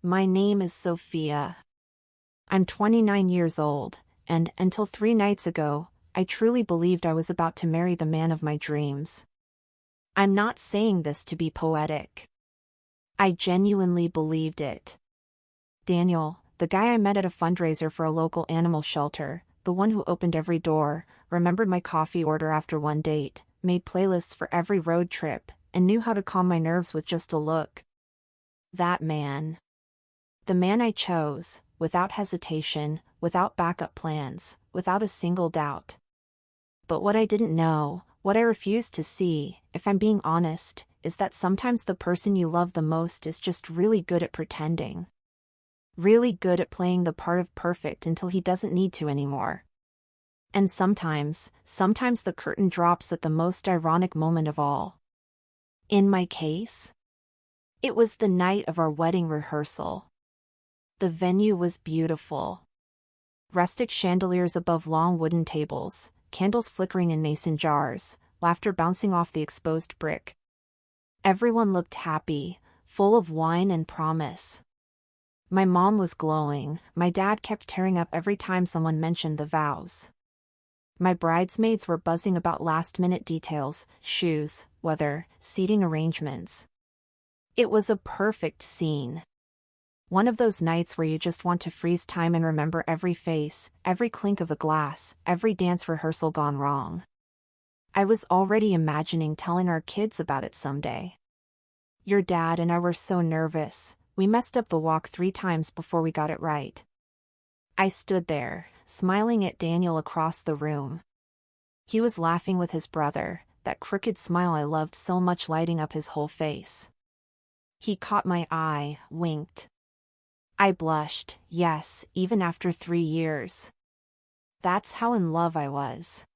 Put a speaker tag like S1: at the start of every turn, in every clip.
S1: My name is Sophia. I'm 29 years old, and until 3 nights ago, I truly believed I was about to marry the man of my dreams. I'm not saying this to be poetic. I genuinely believed it. Daniel, the guy I met at a fundraiser for a local animal shelter, the one who opened every door, remembered my coffee order after one date, made playlists for every road trip, and knew how to calm my nerves with just a look. That man. The man I chose, without hesitation, without backup plans, without a single doubt. But what I didn't know, what I refused to see, if I'm being honest, is that sometimes the person you love the most is just really good at pretending. Really good at playing the part of perfect until he doesn't need to anymore. And sometimes the curtain drops at the most ironic moment of all. In my case, it was the night of our wedding rehearsal. The venue was beautiful. Rustic chandeliers above long wooden tables, candles flickering in mason jars, laughter bouncing off the exposed brick. Everyone looked happy, full of wine and promise. My mom was glowing, my dad kept tearing up every time someone mentioned the vows. My bridesmaids were buzzing about last-minute details, shoes, weather, seating arrangements. It was a perfect scene. One of those nights where you just want to freeze time and remember every face, every clink of a glass, every dance rehearsal gone wrong. I was already imagining telling our kids about it someday. Your dad and I were so nervous, we messed up the walk 3 times before we got it right. I stood there, smiling at Daniel across the room. He was laughing with his brother, that crooked smile I loved so much lighting up his whole face. He caught my eye, winked. I blushed, yes, even after 3 years. That's how in love I was.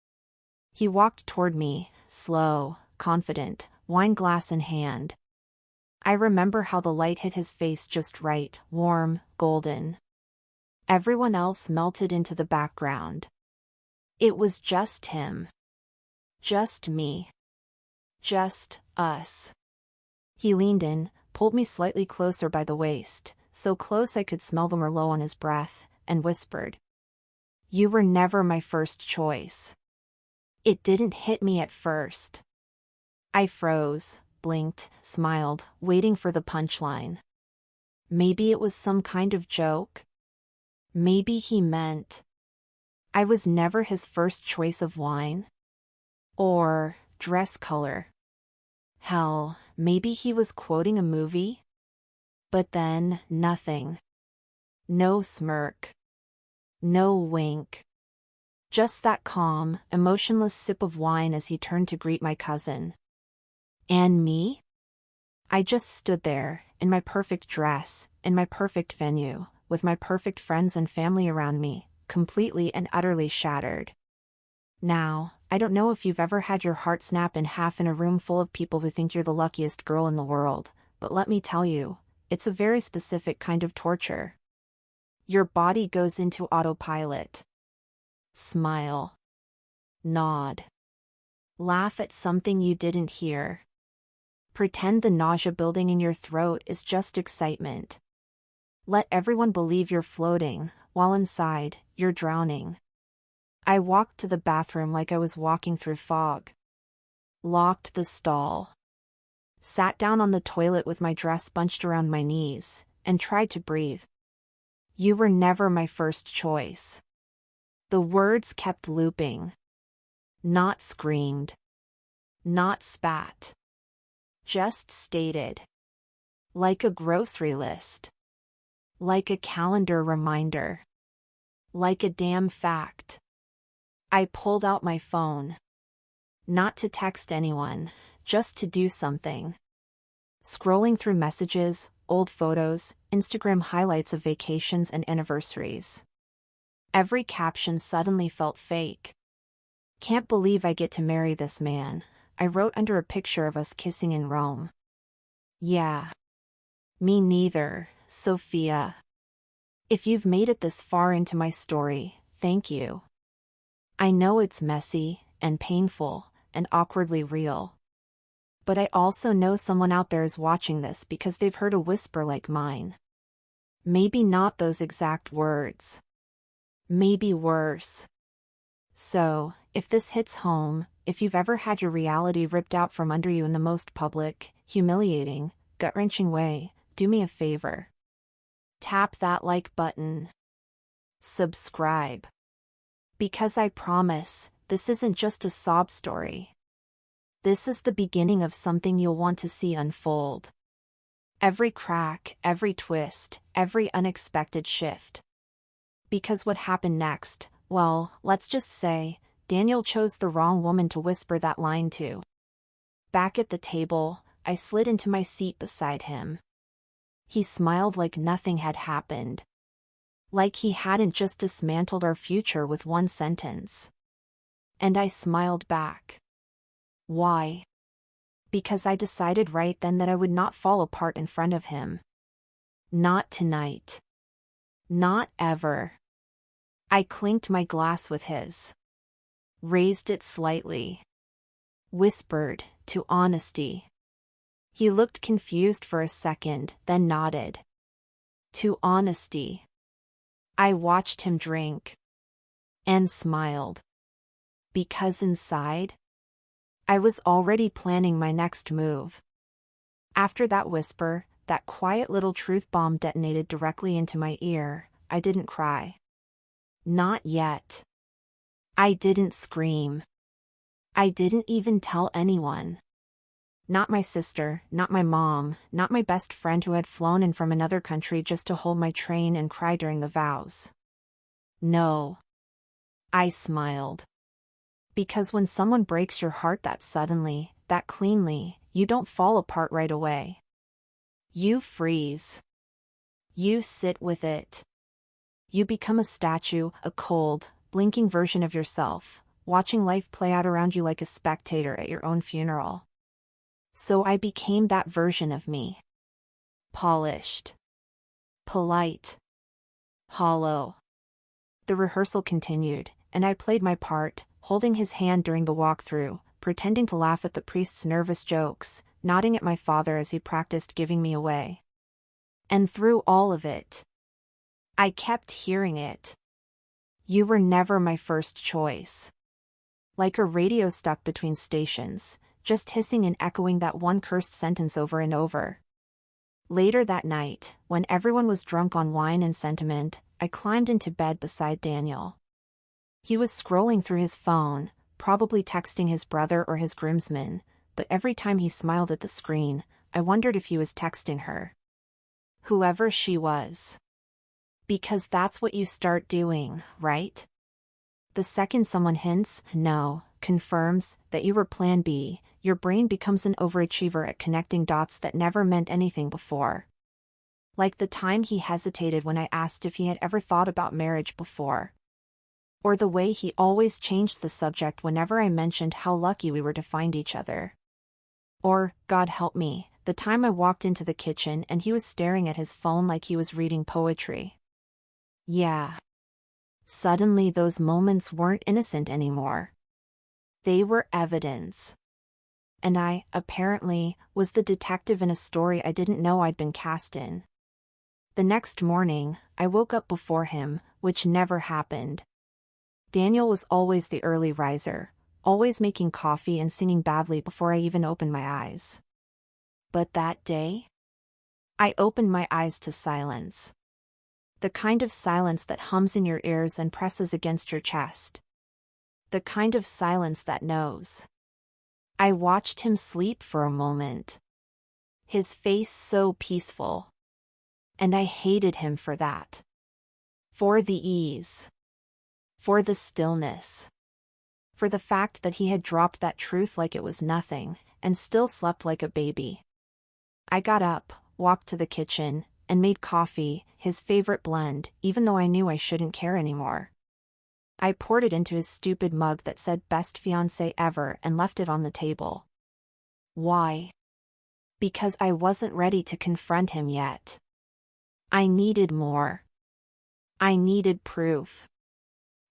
S1: He walked toward me, slow, confident, wine glass in hand. I remember how the light hit his face just right, warm, golden. Everyone else melted into the background. It was just him. Just me. Just us. He leaned in, pulled me slightly closer by the waist, so close I could smell the Merlot on his breath, and whispered, "You were never my first choice." It didn't hit me at first. I froze, blinked, smiled, waiting for the punchline. Maybe it was some kind of joke? Maybe he meant I was never his first choice of wine? Or dress color? Hell, maybe he was quoting a movie? But then, nothing. No smirk. No wink. Just that calm, emotionless sip of wine as he turned to greet my cousin. And me? I just stood there, in my perfect dress, in my perfect venue, with my perfect friends and family around me, completely and utterly shattered. Now, I don't know if you've ever had your heart snap in half in a room full of people who think you're the luckiest girl in the world, but let me tell you, it's a very specific kind of torture. Your body goes into autopilot. Smile. Nod. Laugh at something you didn't hear. Pretend the nausea building in your throat is just excitement. Let everyone believe you're floating, while inside, you're drowning. I walked to the bathroom like I was walking through fog. Locked the stall. Sat down on the toilet with my dress bunched around my knees, and tried to breathe. You were never my first choice. The words kept looping. Not screamed. Not spat. Just stated. Like a grocery list. Like a calendar reminder. Like a damn fact. I pulled out my phone. Not to text anyone, just to do something. Scrolling through messages, old photos, Instagram highlights of vacations and anniversaries. Every caption suddenly felt fake. Can't believe I get to marry this man, I wrote under a picture of us kissing in Rome. Yeah. Me neither, Sophia. If you've made it this far into my story, thank you. I know it's messy, and painful, and awkwardly real. But I also know someone out there is watching this because they've heard a whisper like mine. Maybe not those exact words. Maybe worse. So, if this hits home, if you've ever had your reality ripped out from under you in the most public, humiliating, gut-wrenching way, do me a favor. Tap that like button. Subscribe. Because I promise, this isn't just a sob story. This is the beginning of something you'll want to see unfold. Every crack, every twist, every unexpected shift. Because what happened next, well, let's just say, Daniel chose the wrong woman to whisper that line to. Back at the table, I slid into my seat beside him. He smiled like nothing had happened. Like he hadn't just dismantled our future with one sentence. And I smiled back. Why? Because I decided right then that I would not fall apart in front of him. Not tonight. Not ever. I clinked my glass with his. Raised it slightly. Whispered, to honesty. He looked confused for a second, then nodded. To honesty. I watched him drink. And smiled. Because inside, I was already planning my next move. After that whisper, that quiet little truth bomb detonated directly into my ear, I didn't cry. Not yet. I didn't scream. I didn't even tell anyone. Not my sister, not my mom, not my best friend who had flown in from another country just to hold my train and cry during the vows. No. I smiled. Because when someone breaks your heart that suddenly, that cleanly, you don't fall apart right away. You freeze. You sit with it. You become a statue, a cold, blinking version of yourself, watching life play out around you like a spectator at your own funeral. So I became that version of me. Polished. Polite. Hollow. The rehearsal continued, and I played my part, holding his hand during the walkthrough, pretending to laugh at the priest's nervous jokes, nodding at my father as he practiced giving me away. And through all of it, I kept hearing it. You were never my first choice. Like a radio stuck between stations, just hissing and echoing that one cursed sentence over and over. Later that night, when everyone was drunk on wine and sentiment, I climbed into bed beside Daniel. He was scrolling through his phone, probably texting his brother or his groomsman, but every time he smiled at the screen, I wondered if he was texting her. Whoever she was. Because that's what you start doing, right? The second someone hints, no, confirms, that you were plan B, your brain becomes an overachiever at connecting dots that never meant anything before. Like the time he hesitated when I asked if he had ever thought about marriage before. Or the way he always changed the subject whenever I mentioned how lucky we were to find each other. Or, God help me, the time I walked into the kitchen and he was staring at his phone like he was reading poetry. Yeah. Suddenly those moments weren't innocent anymore. They were evidence. And I, apparently, was the detective in a story I didn't know I'd been cast in. The next morning, I woke up before him, which never happened. Daniel was always the early riser, always making coffee and singing badly before I even opened my eyes. But that day, I opened my eyes to silence. The kind of silence that hums in your ears and presses against your chest. The kind of silence that knows. I watched him sleep for a moment. His face so peaceful. And I hated him for that. For the ease. For the stillness. For the fact that he had dropped that truth like it was nothing, and still slept like a baby. I got up, walked to the kitchen, and made coffee, his favorite blend, even though I knew I shouldn't care anymore. I poured it into his stupid mug that said best fiancé ever and left it on the table. Why? Because I wasn't ready to confront him yet. I needed more. I needed proof.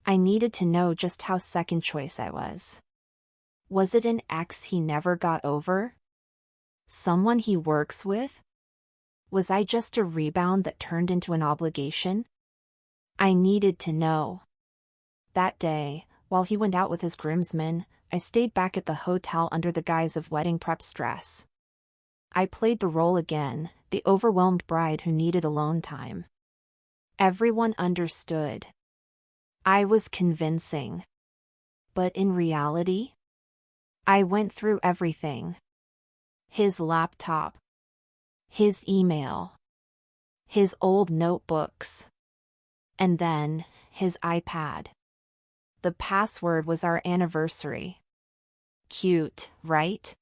S1: I needed to know just how second choice I was. Was it an ex he never got over? Someone he works with? Was I just a rebound that turned into an obligation? I needed to know. That day, while he went out with his groomsmen, I stayed back at the hotel under the guise of wedding prep stress. I played the role again, the overwhelmed bride who needed alone time. Everyone understood. I was convincing. But in reality, I went through everything. His laptop. His email. His old notebooks. And then, his iPad. The password was our anniversary. Cute, right?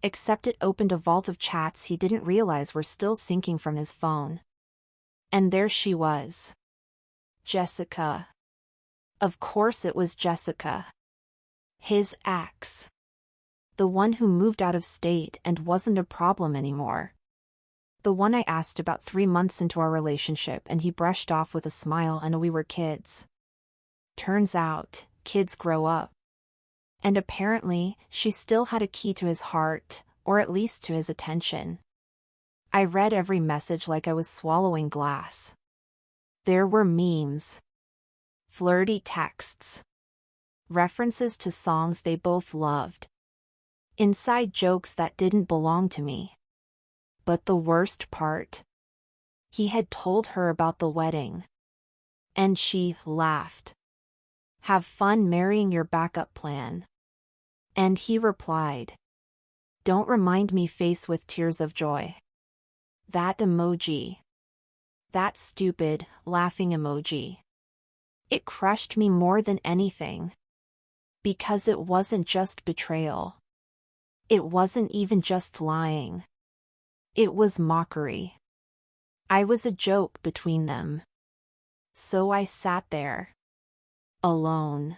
S1: Except it opened a vault of chats he didn't realize were still syncing from his phone. And there she was. Jessica. Of course it was Jessica. His ex. The one who moved out of state and wasn't a problem anymore. The one I asked about 3 months into our relationship and he brushed off with a smile and we were kids. Turns out, kids grow up. And apparently, she still had a key to his heart, or at least to his attention. I read every message like I was swallowing glass. There were memes. Flirty texts. References to songs they both loved. Inside jokes that didn't belong to me. But the worst part? He had told her about the wedding. And she laughed. Have fun marrying your backup plan. And he replied. Don't remind me face with tears of joy. That emoji. That stupid, laughing emoji. It crushed me more than anything. Because it wasn't just betrayal. It wasn't even just lying. It was mockery. I was a joke between them. So I sat there. Alone.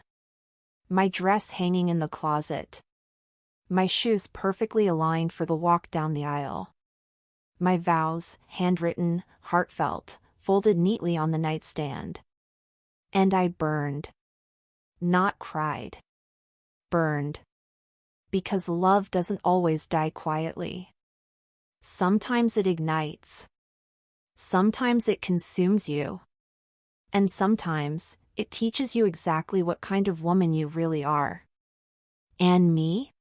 S1: My dress hanging in the closet. My shoes perfectly aligned for the walk down the aisle. My vows, handwritten, heartfelt, folded neatly on the nightstand. And I burned. Not cried. Burned. Because love doesn't always die quietly. Sometimes it ignites. Sometimes it consumes you. And sometimes, it teaches you exactly what kind of woman you really are. And me?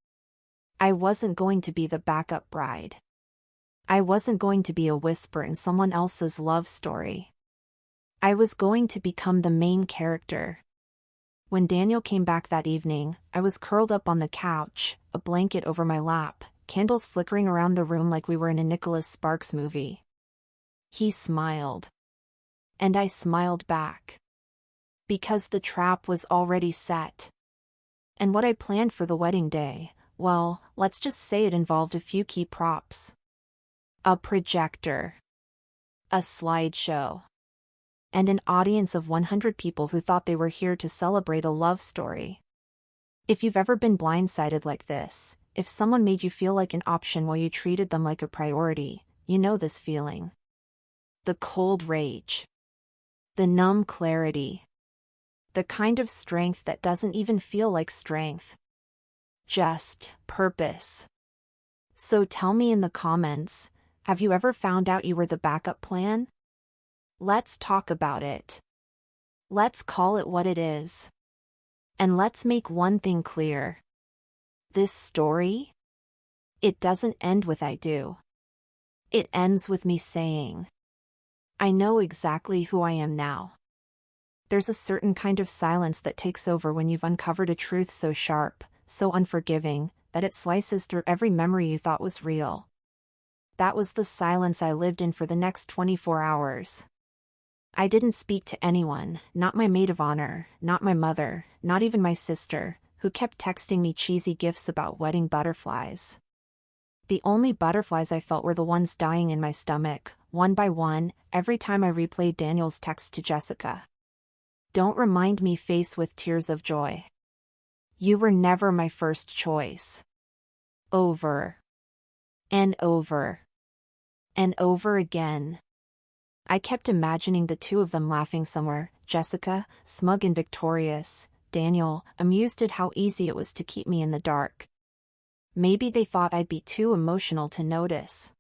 S1: I wasn't going to be the backup bride. I wasn't going to be a whisper in someone else's love story. I was going to become the main character. When Daniel came back that evening, I was curled up on the couch, a blanket over my lap, candles flickering around the room like we were in a Nicholas Sparks movie. He smiled. And I smiled back. Because the trap was already set. And what I planned for the wedding day, well, let's just say it involved a few key props. A projector. A slideshow. And an audience of 100 people who thought they were here to celebrate a love story. If you've ever been blindsided like this, if someone made you feel like an option while you treated them like a priority, you know this feeling. The cold rage. The numb clarity. The kind of strength that doesn't even feel like strength. Just purpose. So tell me in the comments, have you ever found out you were the backup plan? Let's talk about it. Let's call it what it is. And let's make one thing clear. This story? It doesn't end with I do. It ends with me saying, I know exactly who I am now. There's a certain kind of silence that takes over when you've uncovered a truth so sharp, so unforgiving, that it slices through every memory you thought was real. That was the silence I lived in for the next 24 hours. I didn't speak to anyone, not my maid of honor, not my mother, not even my sister, who kept texting me cheesy gifs about wedding butterflies. The only butterflies I felt were the ones dying in my stomach, one by one, every time I replayed Daniel's text to Jessica. Don't remind me face with tears of joy. You were never my first choice. Over. And over. And over again. I kept imagining the two of them laughing somewhere, Jessica, smug and victorious, Daniel, amused at how easy it was to keep me in the dark. Maybe they thought I'd be too emotional to notice.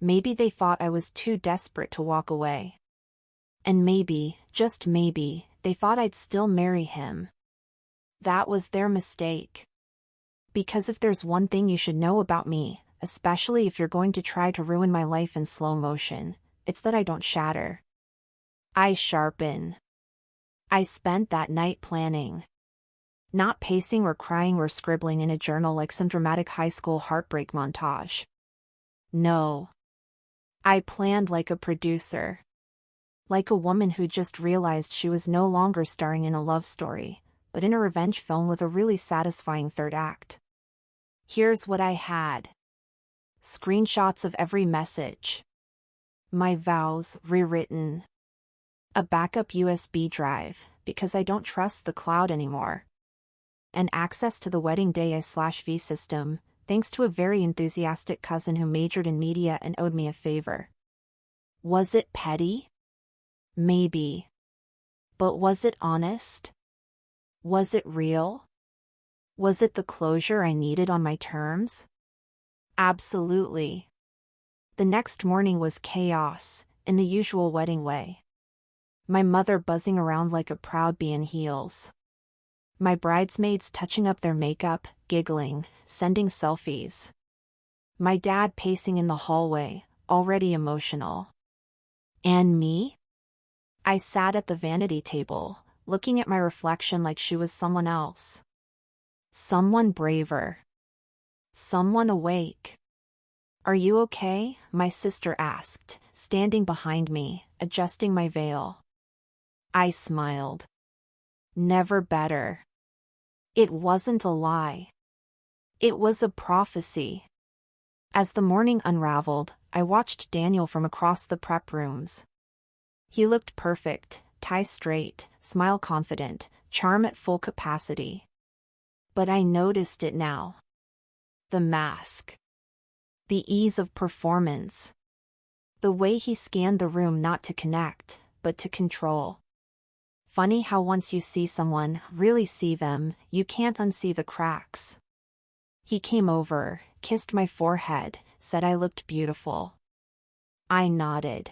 S1: Maybe they thought I was too desperate to walk away. And maybe, just maybe, they thought I'd still marry him. That was their mistake. Because if there's one thing you should know about me, especially if you're going to try to ruin my life in slow motion, it's that I don't shatter. I sharpen. I spent that night planning. Not pacing or crying or scribbling in a journal like some dramatic high school heartbreak montage. No. I planned like a producer. Like a woman who just realized she was no longer starring in a love story, but in a revenge film with a really satisfying third act. Here's what I had. Screenshots of every message. My vows rewritten. A backup USB drive, because I don't trust the cloud anymore. And access to the wedding day I/V system, thanks to a very enthusiastic cousin who majored in media and owed me a favor. Was it petty? Maybe. But was it honest? Was it real? Was it the closure I needed on my terms? Absolutely. The next morning was chaos, in the usual wedding way. My mother buzzing around like a proud bee in heels. My bridesmaids touching up their makeup, giggling, sending selfies. My dad pacing in the hallway, already emotional. And me? I sat at the vanity table, looking at my reflection like she was someone else. Someone braver. Someone awake. Are you okay? My sister asked, standing behind me, adjusting my veil. I smiled. Never better. It wasn't a lie. It was a prophecy. As the morning unraveled, I watched Daniel from across the prep rooms. He looked perfect, tie straight, smile confident, charm at full capacity. But I noticed it now. The mask. The ease of performance. The way he scanned the room not to connect, but to control. Funny how once you see someone, really see them, you can't unsee the cracks. He came over, kissed my forehead, said I looked beautiful. I nodded.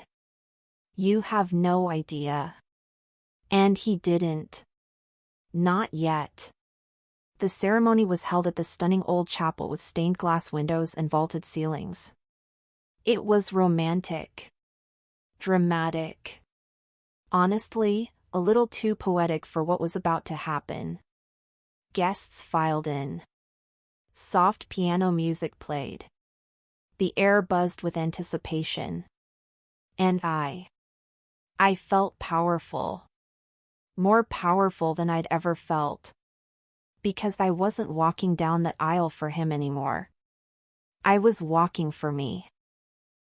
S1: You have no idea. And he didn't. Not yet. The ceremony was held at the stunning old chapel with stained glass windows and vaulted ceilings. It was romantic. Dramatic. Honestly, a little too poetic for what was about to happen. Guests filed in. Soft piano music played. The air buzzed with anticipation. And I felt powerful. More powerful than I'd ever felt. Because I wasn't walking down that aisle for him anymore. I was walking for me.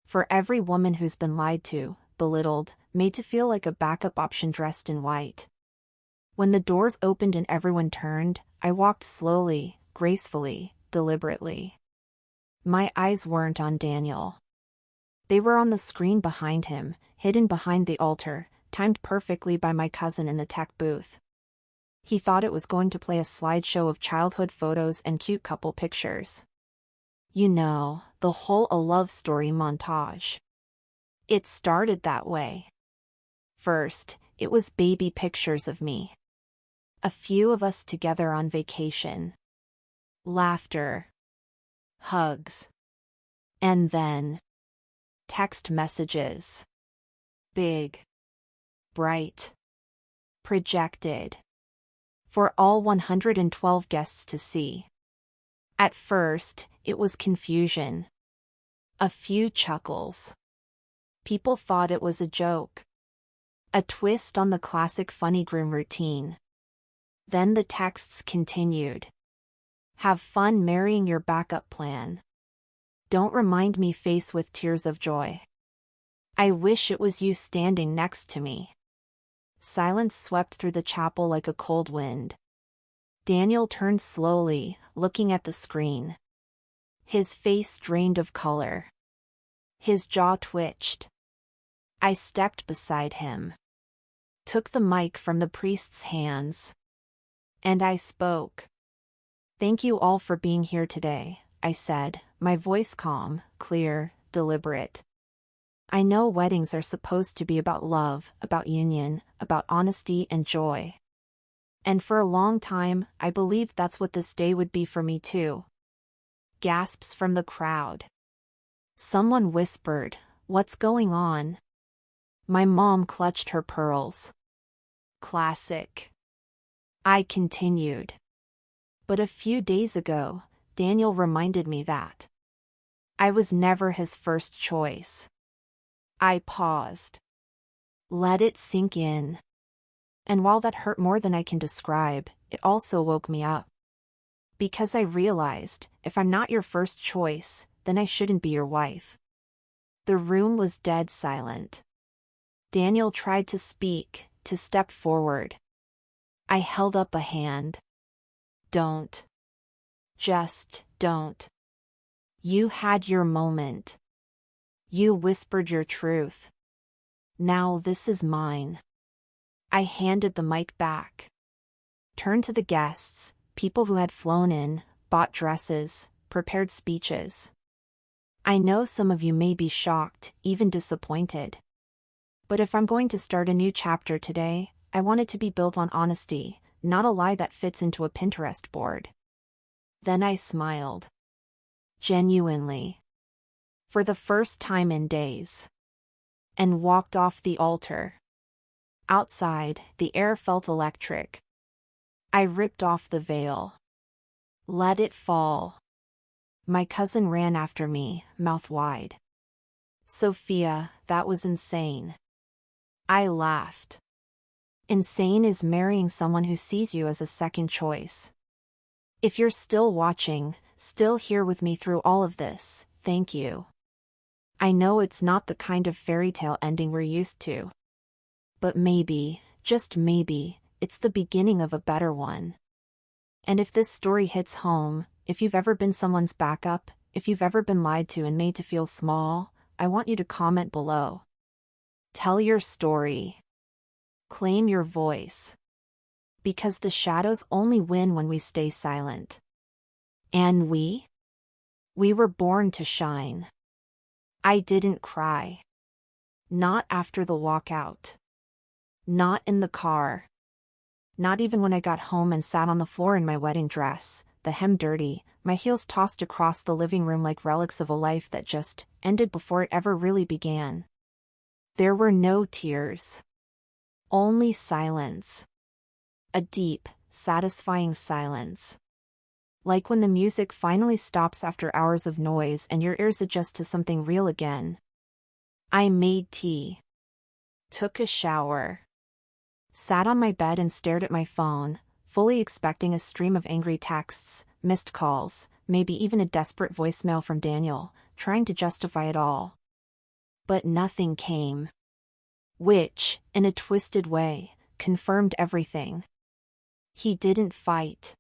S1: For every woman who's been lied to, belittled, made to feel like a backup option dressed in white. When the doors opened and everyone turned, I walked slowly, gracefully, deliberately. My eyes weren't on Daniel. They were on the screen behind him, hidden behind the altar, timed perfectly by my cousin in the tech booth. He thought it was going to play a slideshow of childhood photos and cute couple pictures. You know, the whole A Love Story montage. It started that way. First, it was baby pictures of me. A few of us together on vacation. Laughter. Hugs. And then text messages. Big. Bright. Projected. For all 112 guests to see. At first, it was confusion. A few chuckles. People thought it was a joke. A twist on the classic funny groom routine. Then the texts continued. Have fun marrying your backup plan. Don't remind me face with tears of joy. I wish it was you standing next to me. Silence swept through the chapel like a cold wind. Daniel turned slowly, looking at the screen. His face drained of color. His jaw twitched. I stepped beside him. Took the mic from the priest's hands. And I spoke. Thank you all for being here today, I said, my voice calm, clear, deliberate. I know weddings are supposed to be about love, about union, about honesty and joy. And for a long time, I believed that's what this day would be for me too. Gasps from the crowd. Someone whispered, "What's going on?" My mom clutched her pearls. Classic. I continued. But a few days ago, Daniel reminded me that I was never his first choice. I paused. Let it sink in. And while that hurt more than I can describe, it also woke me up. Because I realized, if I'm not your first choice, then I shouldn't be your wife. The room was dead silent. Daniel tried to speak, to step forward. I held up a hand. Don't. Just don't. You had your moment. You whispered your truth. Now this is mine. I handed the mic back. Turned to the guests, people who had flown in, bought dresses, prepared speeches. I know some of you may be shocked, even disappointed. But if I'm going to start a new chapter today, I want it to be built on honesty, not a lie that fits into a Pinterest board. Then I smiled. Genuinely. For the first time in days. And walked off the altar. Outside, the air felt electric. I ripped off the veil. Let it fall. My cousin ran after me, mouth wide. Sophia, that was insane. I laughed. Insane is marrying someone who sees you as a second choice. If you're still watching, still here with me through all of this, thank you. I know it's not the kind of fairy tale ending we're used to. But maybe, just maybe, it's the beginning of a better one. And if this story hits home, if you've ever been someone's backup, if you've ever been lied to and made to feel small, I want you to comment below. Tell your story. Claim your voice. Because the shadows only win when we stay silent. And we were born to shine. I didn't cry. Not after the walkout. Not in the car. Not even when I got home and sat on the floor in my wedding dress, the hem dirty, my heels tossed across the living room like relics of a life that just ended before it ever really began. There were no tears. Only silence. A deep, satisfying silence. Like when the music finally stops after hours of noise and your ears adjust to something real again. I made tea. Took a shower. Sat on my bed and stared at my phone, fully expecting a stream of angry texts, missed calls, maybe even a desperate voicemail from Daniel, trying to justify it all. But nothing came. Which, in a twisted way, confirmed everything. He didn't fight.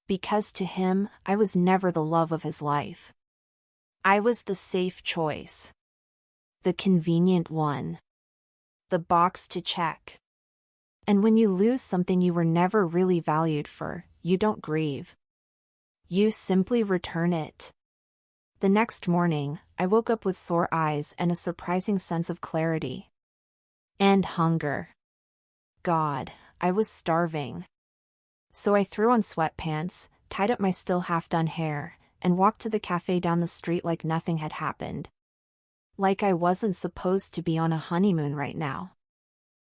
S1: Because to him, I was never the love of his life. I was the safe choice. The convenient one. The box to check. And when you lose something you were never really valued for, you don't grieve. You simply return it. The next morning, I woke up with sore eyes and a surprising sense of clarity. And hunger. God, I was starving. So I threw on sweatpants, tied up my still half-done hair, and walked to the cafe down the street like nothing had happened. Like I wasn't supposed to be on a honeymoon right now.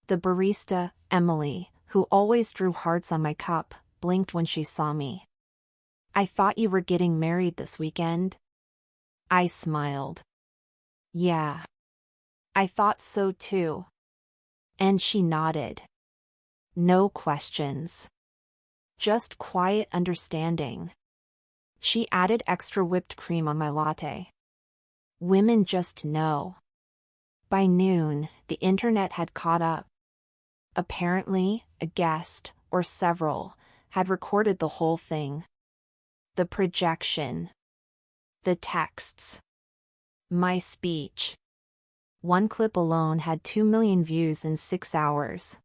S1: The barista, Emily, who always drew hearts on my cup, blinked when she saw me. I thought you were getting married this weekend. I smiled. Yeah. I thought so too. And she nodded. No questions. Just quiet understanding. She added extra whipped cream on my latte. Women just know. By noon, the internet had caught up. Apparently, a guest, or several, had recorded the whole thing. The projection. The texts. My speech. One clip alone had 2 million views in 6 hours.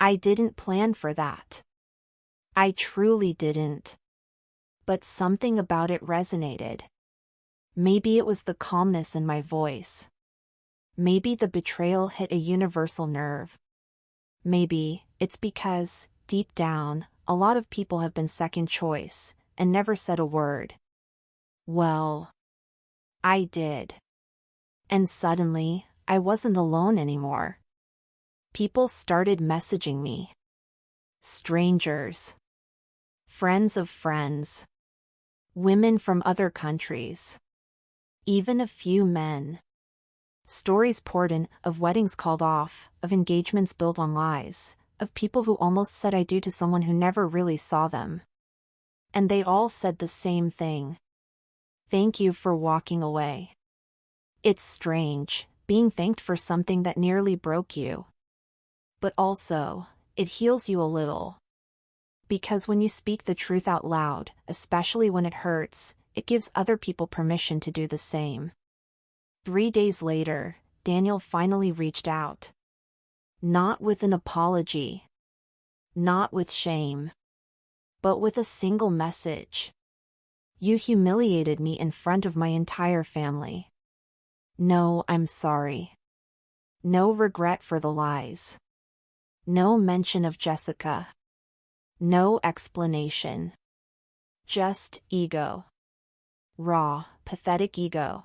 S1: I didn't plan for that. I truly didn't. But something about it resonated. Maybe it was the calmness in my voice. Maybe the betrayal hit a universal nerve. Maybe it's because, deep down, a lot of people have been second choice and never said a word. Well, I did. And suddenly, I wasn't alone anymore. People started messaging me. Strangers. Friends of friends. Women from other countries. Even a few men. Stories poured in of weddings called off, of engagements built on lies, of people who almost said I do to someone who never really saw them. And they all said the same thing. Thank you for walking away. It's strange, being thanked for something that nearly broke you. But also, it heals you a little. Because when you speak the truth out loud, especially when it hurts, it gives other people permission to do the same. 3 days later, Daniel finally reached out. Not with an apology. Not with shame. But with a single message. You humiliated me in front of my entire family. No, I'm sorry. No regret for the lies. No mention of Jessica. No explanation. Just ego. Raw, pathetic ego.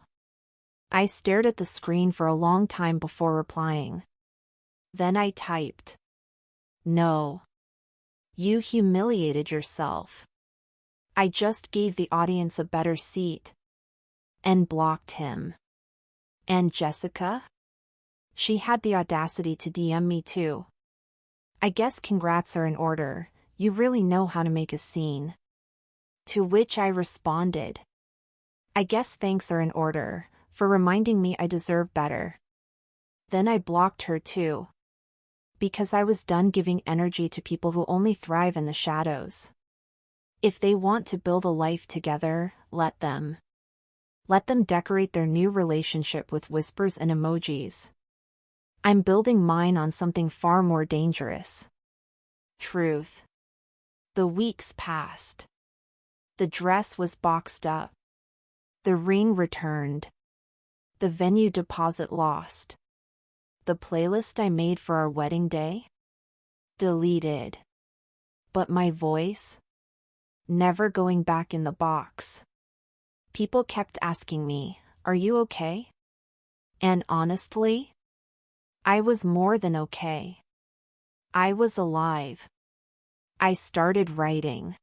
S1: I stared at the screen for a long time before replying. Then I typed. No. You humiliated yourself. I just gave the audience a better seat. And blocked him. And Jessica? She had the audacity to DM me too. I guess congrats are in order, you really know how to make a scene. To which I responded. I guess thanks are in order, for reminding me I deserve better. Then I blocked her too. Because I was done giving energy to people who only thrive in the shadows. If they want to build a life together, let them. Let them decorate their new relationship with whispers and emojis. I'm building mine on something far more dangerous. Truth. The weeks passed. The dress was boxed up. The ring returned. The venue deposit lost. The playlist I made for our wedding day? Deleted. But my voice? Never going back in the box. People kept asking me, "Are you okay?" And honestly, I was more than okay. I was alive. I started writing.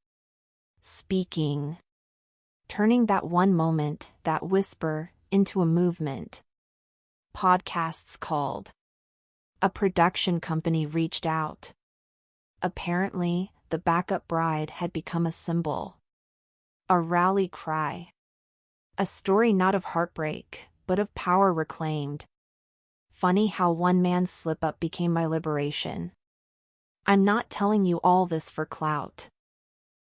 S1: Speaking. Turning that one moment, that whisper, into a movement. Podcasts called. A production company reached out. Apparently, the backup bride had become a symbol. A rally cry. A story not of heartbreak, but of power reclaimed. Funny how one man's slip-up became my liberation. I'm not telling you all this for clout.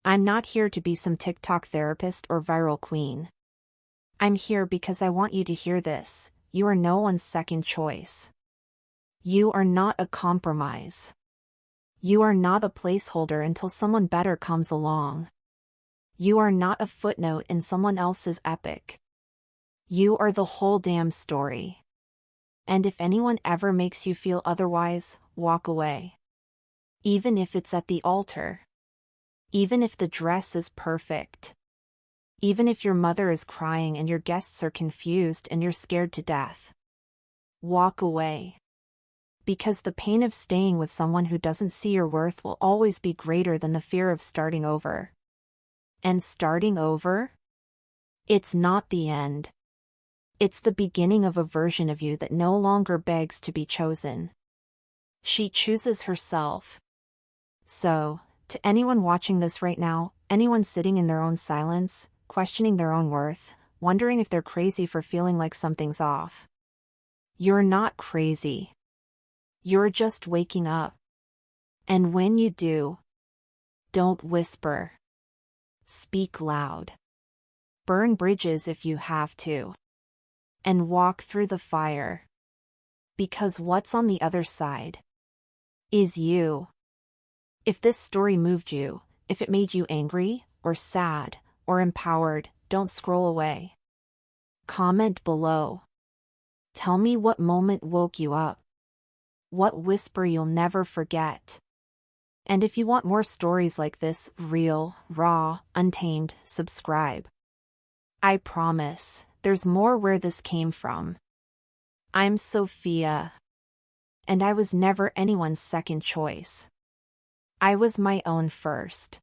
S1: I'm not here to be some TikTok therapist or viral queen. I'm here because I want you to hear this. You are no one's second choice. You are not a compromise. You are not a placeholder until someone better comes along. You are not a footnote in someone else's epic. You are the whole damn story. And if anyone ever makes you feel otherwise, walk away. Even if it's at the altar. Even if the dress is perfect. Even if your mother is crying and your guests are confused and you're scared to death. Walk away. Because the pain of staying with someone who doesn't see your worth will always be greater than the fear of starting over. And starting over? It's not the end. It's the beginning of a version of you that no longer begs to be chosen. She chooses herself. So, to anyone watching this right now, anyone sitting in their own silence, questioning their own worth, wondering if they're crazy for feeling like something's off. You're not crazy. You're just waking up. And when you do, don't whisper. Speak loud. Burn bridges if you have to. And walk through the fire. Because what's on the other side is you. If this story moved you, if it made you angry, or sad, or empowered, don't scroll away. Comment below. Tell me what moment woke you up. What whisper you'll never forget. And if you want more stories like this, real, raw, untamed, subscribe. I promise, there's more where this came from. I'm Sophia. And I was never anyone's second choice. I was my own first.